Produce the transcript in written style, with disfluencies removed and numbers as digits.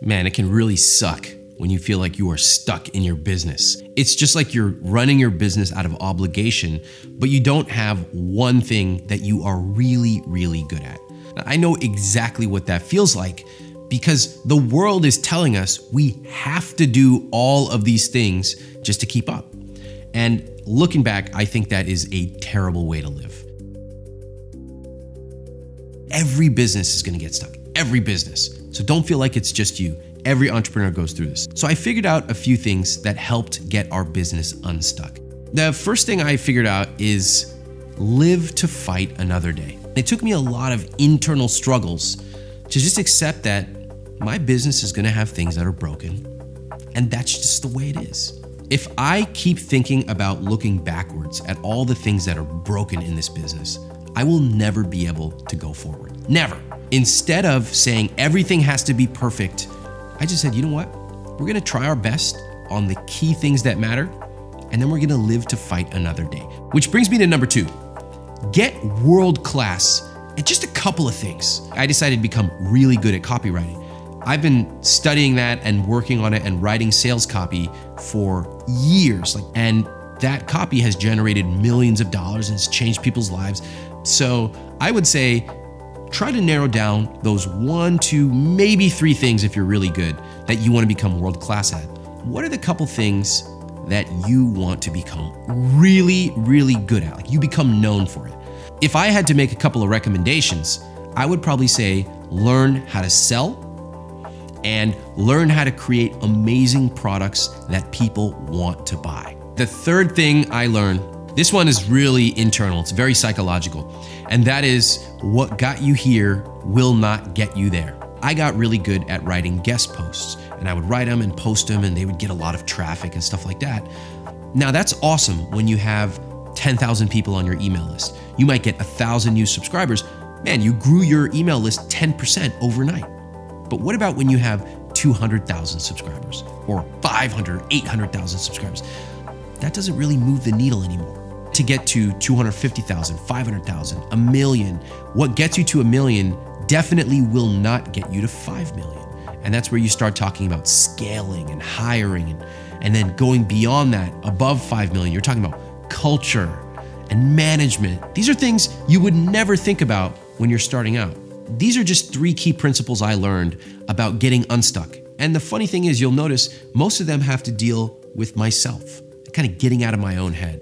Man, it can really suck when you feel like you are stuck in your business. It's just like you're running your business out of obligation, but you don't have one thing that you are really, really good at. Now, I know exactly what that feels like because the world is telling us we have to do all of these things just to keep up. And looking back, I think that is a terrible way to live. Every business is gonna get stuck, every business. So don't feel like it's just you. Every entrepreneur goes through this. So I figured out a few things that helped get our business unstuck. The first thing I figured out is live to fight another day. It took me a lot of internal struggles to just accept that my business is gonna have things that are broken, and that's just the way it is. If I keep thinking about looking backwards at all the things that are broken in this business, I will never be able to go forward. Never. Instead of saying everything has to be perfect, I just said, you know what? We're gonna try our best on the key things that matter, and then we're gonna live to fight another day. Which brings me to number 2. Get world class at just a couple of things. I decided to become really good at copywriting. I've been studying that and working on it and writing sales copy for years. And that copy has generated millions of dollars and it's changed people's lives. So I would say, try to narrow down those 1, 2, maybe 3 things if you're really good that you want to become world class at. What are the couple things that you want to become really, really good at? Like you become known for it. If I had to make a couple of recommendations, I would probably say learn how to sell and learn how to create amazing products that people want to buy. The third thing I learned, this one is really internal, it's very psychological, and that is what got you here will not get you there. I got really good at writing guest posts, and I would write them and post them and they would get a lot of traffic and stuff like that. Now that's awesome when you have 10,000 people on your email list. You might get 1,000 new subscribers. Man, you grew your email list 10% overnight. But what about when you have 200,000 subscribers or 500, 800,000 subscribers? That doesn't really move the needle anymore. To get to 250,000, 500,000, a million, what gets you to a million definitely will not get you to 5 million. And that's where you start talking about scaling and hiring and then going beyond that, above 5 million, you're talking about culture and management. These are things you would never think about when you're starting out. These are just 3 key principles I learned about getting unstuck. And the funny thing is, you'll notice most of them have to deal with myself, kind of getting out of my own head.